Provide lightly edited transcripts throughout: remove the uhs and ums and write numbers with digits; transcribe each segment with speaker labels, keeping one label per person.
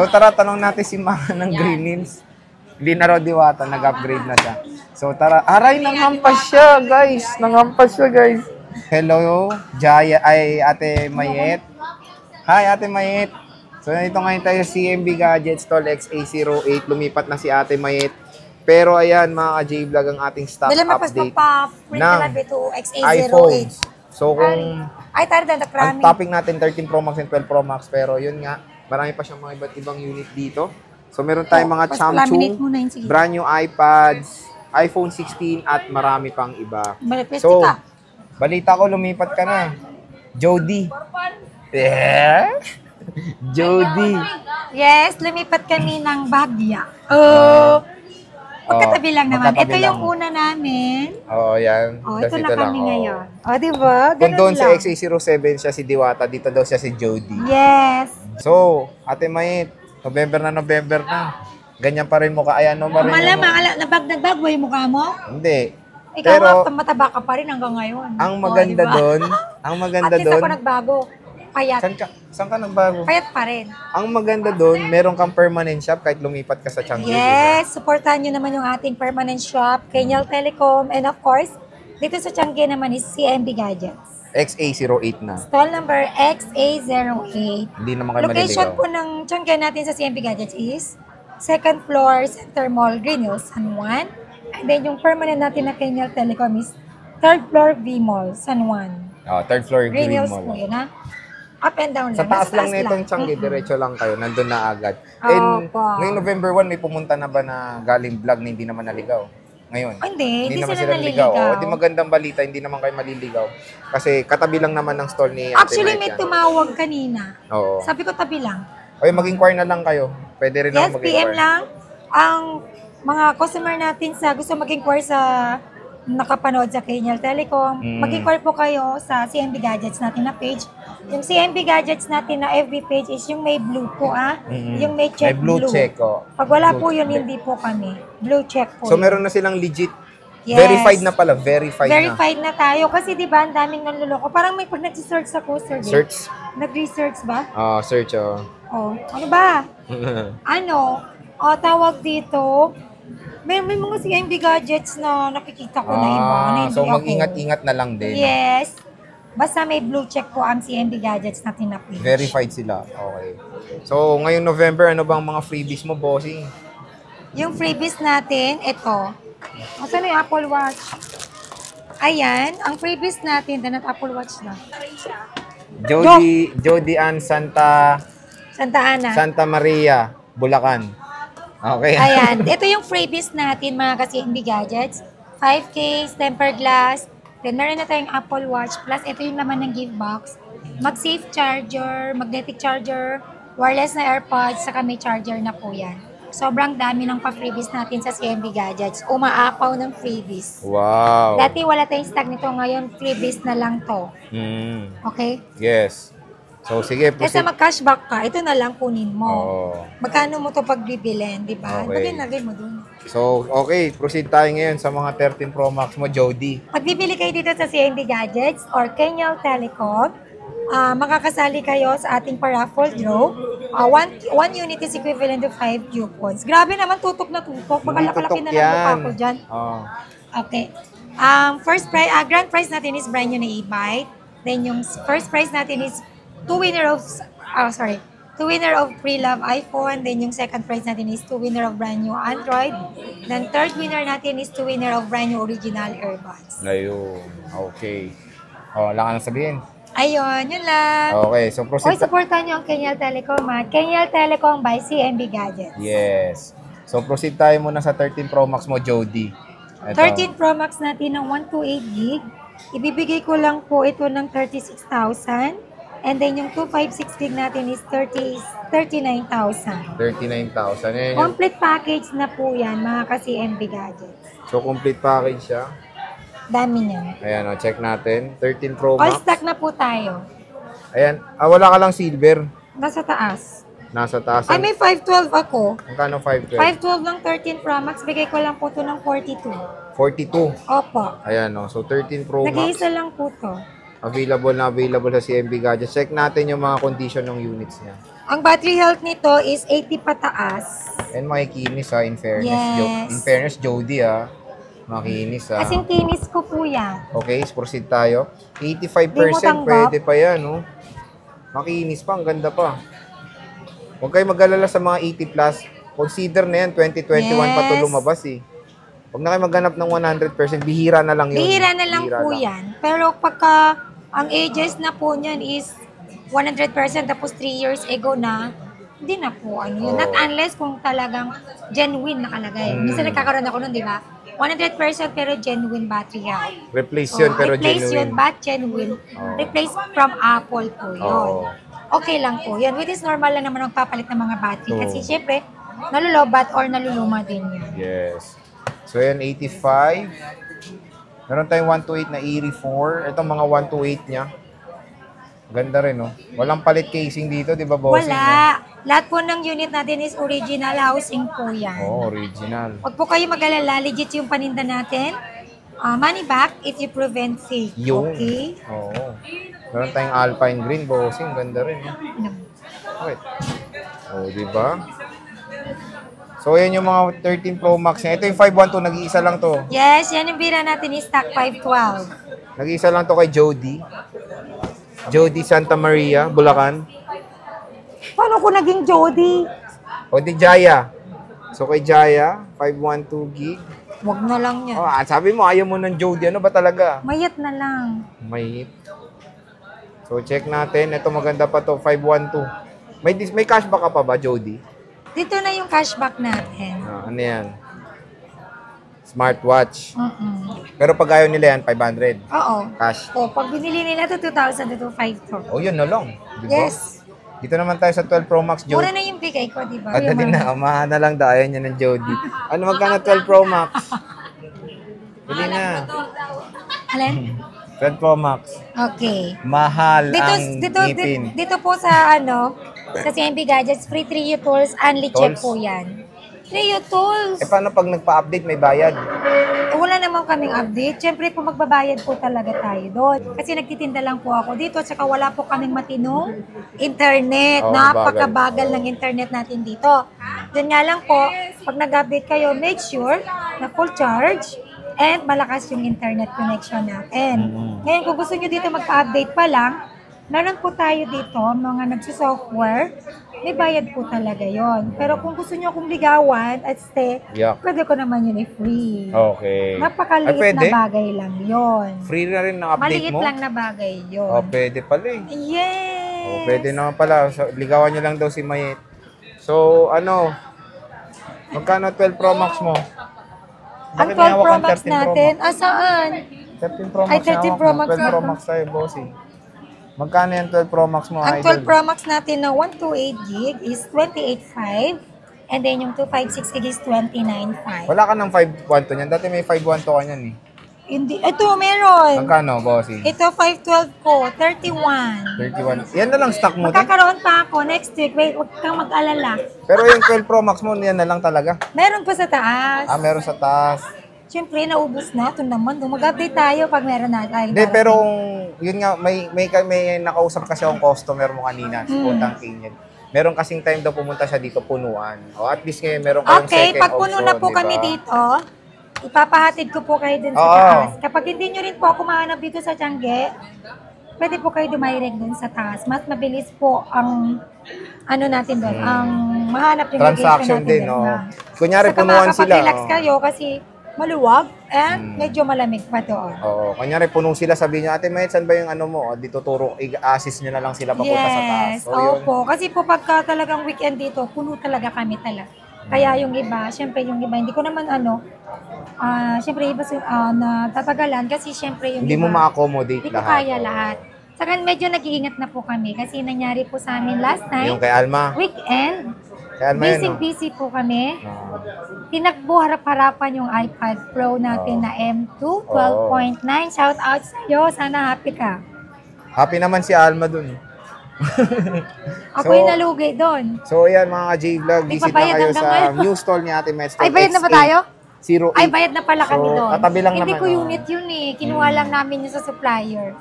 Speaker 1: So tara, tanong natin si Mama ng Green Hills. Hindi na raw diwata, nag-upgrade na siya. So tara, aray, nanghampas siya, guys. Nanghampas siya, guys. Hello, Jaya, ay Ate Mayet. Hi, Ate Mayet. So ito ngayon tayo CMB Gadgets Stall XA08. Lumipat na si Ate Mayet. Pero ayan, mga ka-J-Vlog ang ating stock update ng iPhones. So kung ang topic natin 13 Pro Max and 12 Pro Max, pero yun nga, marami pa siyang mga iba't ibang unit dito. So meron tayong mga Samsung, brand new iPads, iPhone 16 at marami pang iba. So, balita ko lumipat ka na. Jody. Yeah? Jody.
Speaker 2: Yes, lumipat kami ng Bagya. Magkatabi lang naman. Ito yung una namin.
Speaker 1: Oo, yan.
Speaker 2: Ito na kami ngayon. Diba?
Speaker 1: Kung doon sa XA07 siya si Diwata, dito daw siya si Jody.
Speaker 2: Yes.
Speaker 1: So, Ate Mayet, November na. Ganyan pa rin mukha. Ayan, no,
Speaker 2: malamang, nagbago yung mukha mo?
Speaker 1: Hindi.
Speaker 2: Ikaw mataba ka pa rin hanggang ngayon.
Speaker 1: Ang maganda doon,
Speaker 2: At least ako nagbago. Payat.
Speaker 1: Saan ka nagbago?
Speaker 2: Payat pa rin.
Speaker 1: Ang maganda doon, meron kang permanent shop kahit lumipat ka sa Changi.
Speaker 2: Yes, supportahan nyo naman yung ating permanent shop, Kenyal Telecom, and of course, dito sa Changi naman is CMB Gadgets.
Speaker 1: XA08 na.
Speaker 2: Stall number XA08.
Speaker 1: Hindi naman kayo
Speaker 2: Location
Speaker 1: maliligaw.
Speaker 2: po ng Changi natin sa CMB Gadgets is second floor, Center Mall, Green Hills, San Juan. And then yung permanent natin na Kenyal Telecom is third floor, V Mall, San Juan.
Speaker 1: Third floor, Green
Speaker 2: Hills
Speaker 1: Mall.
Speaker 2: Po yun, ha? Up and down
Speaker 1: sa
Speaker 2: lang.
Speaker 1: taas lang nitong Changi, diretso lang kayo, nandun na agad. And ngayong November 1, may pumunta na ba na galing vlog na hindi naman naligaw? Ngayon?
Speaker 2: Hindi
Speaker 1: naman
Speaker 2: sila
Speaker 1: naliligaw. Di magandang balita, hindi naman kayo maliligaw. Kasi katabi lang naman ng store ni Ate
Speaker 2: Actually,
Speaker 1: Mike
Speaker 2: may tumawag kanina.
Speaker 1: Oo.
Speaker 2: Sabi ko, tabi lang.
Speaker 1: Okay, mag-inquire na lang kayo. Pwede rin ako mag-inquire.
Speaker 2: PM lang. Ang mga customer natin sa gusto mag-inquire sa nakapanood sa Kenyal Telecom, mag-inquire po kayo sa CMB Gadgets natin na page. Yung CMB Gadgets natin na FB page is yung may blue po, yung may check blue.
Speaker 1: May blue check,
Speaker 2: Pag wala po yun, hindi po kami. Blue check po.
Speaker 1: So, meron na silang legit.
Speaker 2: Yes.
Speaker 1: Verified na pala. Verified
Speaker 2: na tayo. Kasi di ba, ang daming nanluloko. Parang may pag nag-search ako, sir.
Speaker 1: Search?
Speaker 2: Nag-research ba?
Speaker 1: Search,
Speaker 2: ano ba? Tawag dito, may mga CMB Gadgets na nakikita ko na iba.
Speaker 1: So, mag-ingat-ingat na lang din.
Speaker 2: Yes. Basta may blue check po ang CMB Gadgets natin na page.
Speaker 1: Verified sila. Okay. So, ngayong November, ano bang mga freebies mo, bossing?
Speaker 2: Yung freebies natin, ito. Saan yung Apple Watch? Ayan, ang freebies natin, danat Apple Watch na.
Speaker 1: Jody Ann Santa
Speaker 2: Ana.
Speaker 1: Santa Maria, Bulacan. Okay.
Speaker 2: Ayan, ito yung freebies natin mga ka-CMB Gadgets. 5 case, tempered glass, then meron na tayong Apple Watch, plus ito yung laman ng gift box. Mag-safe charger, magnetic charger, wireless na AirPods, saka may charger na po yan. Sobrang dami ng pa-freebies natin sa CMB Gadgets. Umaapaw ng freebies.
Speaker 1: Wow.
Speaker 2: Dati wala tayong stock nito, ngayon freebies na lang to. Okay?
Speaker 1: Yes. So, sige.
Speaker 2: Kasi mag-cashback ka, ito na lang kunin mo.
Speaker 1: Oh.
Speaker 2: Magkano mo to pagbibilin, di ba?
Speaker 1: Okay.
Speaker 2: Lagay mo dun.
Speaker 1: So, okay. Proceed tayo ngayon sa mga 13 Pro Max mo, Jody.
Speaker 2: Pag bibili kayo dito sa CMB Gadgets or Kenyal Telecom, makakasali kayo sa ating paraffle draw. One unit is equivalent to 5 coupons. Grabe naman, tutok na tutok. Makalaki na lang mukha ko dyan. Okay. Grand prize natin is brand new na e-bike. Then yung first prize natin is two winner of pre-love iPhone. Then yung second prize natin is two winner of brand new Android. Then third winner natin is two winner of brand new original earbuds.
Speaker 1: Ayun. Okay. Wala ka nang sabihin.
Speaker 2: Ayun, yun lang.
Speaker 1: Okay, so proceed.
Speaker 2: Supportan nyo ang Kenyal Telecom, Kenyal Telecom by CMB Gadgets.
Speaker 1: Yes. So proceed tayo muna sa 13 Pro Max mo, Jody.
Speaker 2: 13 Pro Max natin ng 128 gig. Ibibigay ko lang po ito ng 36,000. And then yung 256 gig natin is 39,000.
Speaker 1: 39,000.
Speaker 2: Complete package na po yan, mga ka-CMB Gadgets.
Speaker 1: So, complete package siya.
Speaker 2: Dami niyan.
Speaker 1: Ayan, check natin. 13 Pro Max.
Speaker 2: All stock na po tayo.
Speaker 1: Ayan. Wala ka lang silver.
Speaker 2: Nasa taas.
Speaker 1: Nasa taas.
Speaker 2: Ay, may 512 ako.
Speaker 1: Magkano 512?
Speaker 2: 512 ng 13 Pro Max, bigay ko lang po ito ng 42.
Speaker 1: 42?
Speaker 2: Opo.
Speaker 1: Ayan, so 13 Pro Max.
Speaker 2: Nag-iisa lang po to.
Speaker 1: Available sa CMB Gadgets. Check natin yung mga condition ng units niya.
Speaker 2: Ang battery health nito is 80 pataas.
Speaker 1: And makikinis ha, in fairness.
Speaker 2: Yes.
Speaker 1: In fairness, Jody ha. Makinis ha.
Speaker 2: As in, kinis ko po yan.
Speaker 1: Okay, proceed tayo.
Speaker 2: Di
Speaker 1: 85%
Speaker 2: mo
Speaker 1: pwede pa yan, no? Makinis pa, ang ganda pa. Huwag kayo mag-alala sa mga 80 plus. Consider na yan, 2021 pa ito
Speaker 2: Yes.
Speaker 1: lumabas eh. Huwag na kayo maghanap ng 100%, bihira na lang yun.
Speaker 2: Bihira na lang po yan. Pero pagka ang ages na po niyan is 100% tapos 3 years ago na, hindi na po ano yun.
Speaker 1: Oo.
Speaker 2: Not unless kung talagang genuine nakalagay. Minsan nagkakaroon ako nun, di ba? 100% pero genuine battery health.
Speaker 1: Replace yun, pero
Speaker 2: replace
Speaker 1: genuine.
Speaker 2: yun, but genuine.
Speaker 1: Oo.
Speaker 2: Replace from Apple po yun.
Speaker 1: Oo.
Speaker 2: Okay lang po yan. Which is normal lang naman ang papalit ng mga battery.
Speaker 1: Oo.
Speaker 2: Kasi syempre, nalulobat or naluluma din yan.
Speaker 1: Yes. So yan, 85. Meron tayong 128 na Erie 4. Itong mga 128 niya. Ganda rin, no? Walang palit casing dito, di ba, bossing?
Speaker 2: Wala. Lahat po ng unit natin is original housing po yan.
Speaker 1: Oo, original.
Speaker 2: Huwag po kayo mag-alala, legit yung paninda natin. Money back if you prevent fake.
Speaker 1: Yung.
Speaker 2: Okay?
Speaker 1: Oo. Meron tayong Alpine Green, bossing. Ganda rin, no? Wait. Oh, di ba? So, yan yung mga 13 Pro Max niya. Ito yung 512, nag-iisa lang to.
Speaker 2: Yes, yan yung bira natin is stock 512.
Speaker 1: Nag-iisa lang to kay Jody. Jody Santa Maria, Bulacan.
Speaker 2: Paano ko naging Jody?
Speaker 1: O di Jaya. So, kay Jaya, 512 gig.
Speaker 2: Wag na lang yan.
Speaker 1: Oh, sabi mo, ayaw mo ng Jody. Ano ba talaga?
Speaker 2: Mayat na lang.
Speaker 1: May. So, check natin. Ito maganda pa to, 512. May cashback ka pa ba, Jody?
Speaker 2: Dito na yung cashback natin.
Speaker 1: Ano yan? Smartwatch. Pero pag ayaw nila yan, 500.
Speaker 2: Oo.
Speaker 1: Cash.
Speaker 2: O, pag binili nila to 2,000 to 2,500.
Speaker 1: Oh, yun na lang. Di ba?
Speaker 2: Yes.
Speaker 1: Dito naman tayo sa 12 Pro Max, Jody.
Speaker 2: Mura na yung bigay ko, di ba?
Speaker 1: At din na, umahan na lang dahil niya ng Jody. Ano magkano 12 Pro Max? Bili na.
Speaker 2: Alin?
Speaker 1: 12 Pro Max.
Speaker 2: Okay.
Speaker 1: Mahal ang ngipin.
Speaker 2: Dito po sa sa CMB Gadgets, free 3U tools, only check
Speaker 1: Tools?
Speaker 2: po yan. 3U tools.
Speaker 1: Paano pag nagpa-update may bayad?
Speaker 2: Wala naman kaming update. Siyempre po magbabayad po talaga tayo doon. Kasi nagtitinda lang po ako dito at saka wala po kaming matinong internet.
Speaker 1: Oh,
Speaker 2: Napakabagal ng internet natin dito. Yun nga lang po, pag nag-update kayo, make sure na full charge and malakas yung internet connection natin. Ngayon, kung gusto nyo dito magpa-update pa lang, meron po tayo dito, mga nagsusoftware, may bayad po talaga yon. Pero kung gusto nyo akong ligawan at stay, pwede ko naman yun i-free.
Speaker 1: Okay.
Speaker 2: Napakaliit na bagay lang yon.
Speaker 1: Free na rin ng update
Speaker 2: Maliit
Speaker 1: mo?
Speaker 2: lang na bagay yon.
Speaker 1: Oh, pwede pala eh.
Speaker 2: Yes!
Speaker 1: Oh, pwede naman pala. So, ligawan nyo lang daw si Mayet. So, magkano 12 Pro Max mo?
Speaker 2: Ang 12 Pro Max natin, saan?
Speaker 1: 13 Pro Max
Speaker 2: Ay, 13 Pro Max
Speaker 1: 12 Pro Max tayo, bossy. Magkano yung 12 Pro Max mo,
Speaker 2: Ang
Speaker 1: idol?
Speaker 2: 12 Pro Max natin na 128 gig is 28.5 and then yung 256 gig is 29.5.
Speaker 1: Wala ka ng 512 niyan. Dati may 512 ka niyan eh.
Speaker 2: Hindi. Ito, meron.
Speaker 1: Magkano, bossy?
Speaker 2: Ito, 512 ko, 31.
Speaker 1: 31. Yan na lang stock mo.
Speaker 2: Magkakaroon pa ako next week. Wait, huwag kang mag-alala.
Speaker 1: Pero yung 12 Pro Max mo, yan na lang talaga.
Speaker 2: Meron pa sa taas.
Speaker 1: Meron sa taas.
Speaker 2: Siyempre, naubos na. Ito naman. Mag-update tayo pag meron na tayo.
Speaker 1: Hindi, pero yun nga, may nakausap kasi akong customer mo kanina, si Putang Kinyan. Meron kasing time daw pumunta siya dito, punuan. O at least ngayon, meron kayong
Speaker 2: Okay,
Speaker 1: second
Speaker 2: pag puno
Speaker 1: option,
Speaker 2: na po
Speaker 1: diba?
Speaker 2: kami dito, ipapahatid ko po kayo dun sa
Speaker 1: Oo.
Speaker 2: taas. Kapag hindi nyo rin po ako mahanap dito sa Tiangge, pwede po kayo dumirect dun sa taas. Mas mabilis po ang natin doon, ang mahanap yung
Speaker 1: Transaction
Speaker 2: location natin
Speaker 1: din,
Speaker 2: doon.
Speaker 1: no? Kunyari,
Speaker 2: Saka
Speaker 1: punuan sila.
Speaker 2: makakapag-relax kayo kasi maluwag and medyo malamig pa doon.
Speaker 1: Oo, kunyari, puno sila, sabihin niya, Ate Mayet, saan ba yung ano mo? Dito turo, i-assist nyo na lang sila papunta sa taas.
Speaker 2: Yes,
Speaker 1: So, yun.
Speaker 2: opo. Kasi po pagka talagang weekend dito, puno talaga kami talaga. Kaya yung iba, syempre yung iba, hindi ko naman syempre iba natatagalan kasi syempre yung
Speaker 1: Hindi
Speaker 2: iba,
Speaker 1: mo ma-accommodate
Speaker 2: hindi ko
Speaker 1: lahat.
Speaker 2: kaya lahat. Saka medyo nag-iingat na po kami kasi nangyari po sa amin last
Speaker 1: Yung
Speaker 2: time,
Speaker 1: kay Alma.
Speaker 2: weekend,
Speaker 1: Kay Alma yun, no?
Speaker 2: busy po kami.
Speaker 1: Oo.
Speaker 2: Tinakbo harap-harapan yung iPad Pro natin na M2, 12.9. Shout out sa'yo, sana happy ka.
Speaker 1: Happy naman si Alma dun.
Speaker 2: Ako
Speaker 1: So,
Speaker 2: yung nalugi doon.
Speaker 1: So, ayan mga J-Vlog,
Speaker 2: May
Speaker 1: visit na
Speaker 2: pabayad
Speaker 1: kayo
Speaker 2: hanggang
Speaker 1: sa
Speaker 2: ngayon.
Speaker 1: new stall ni Ate Mayet.
Speaker 2: Ay, bayad na ba tayo?
Speaker 1: 08.
Speaker 2: Ay, bayad na pala kami
Speaker 1: So,
Speaker 2: doon.
Speaker 1: katabi lang
Speaker 2: Hindi
Speaker 1: naman,
Speaker 2: ko
Speaker 1: oh.
Speaker 2: unit yun eh. Kinuha lang namin yun sa supplier.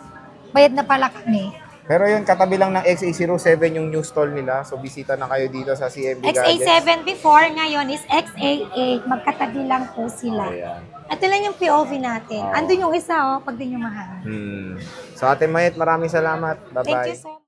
Speaker 2: Bayad na pala kami.
Speaker 1: Pero yun, katabi lang ng XA07 yung new stall nila. So, bisita na kayo dito sa CMB Gadgets.
Speaker 2: XA7 before, ngayon is XA8. Magkatabi lang po sila.
Speaker 1: Ayan.
Speaker 2: Ito lang yung POV natin.
Speaker 1: Oo.
Speaker 2: Andun yung isa, pag di nyo mahal.
Speaker 1: So, Ate Mayet, maraming salamat. Bye-bye.
Speaker 2: Thank you so much.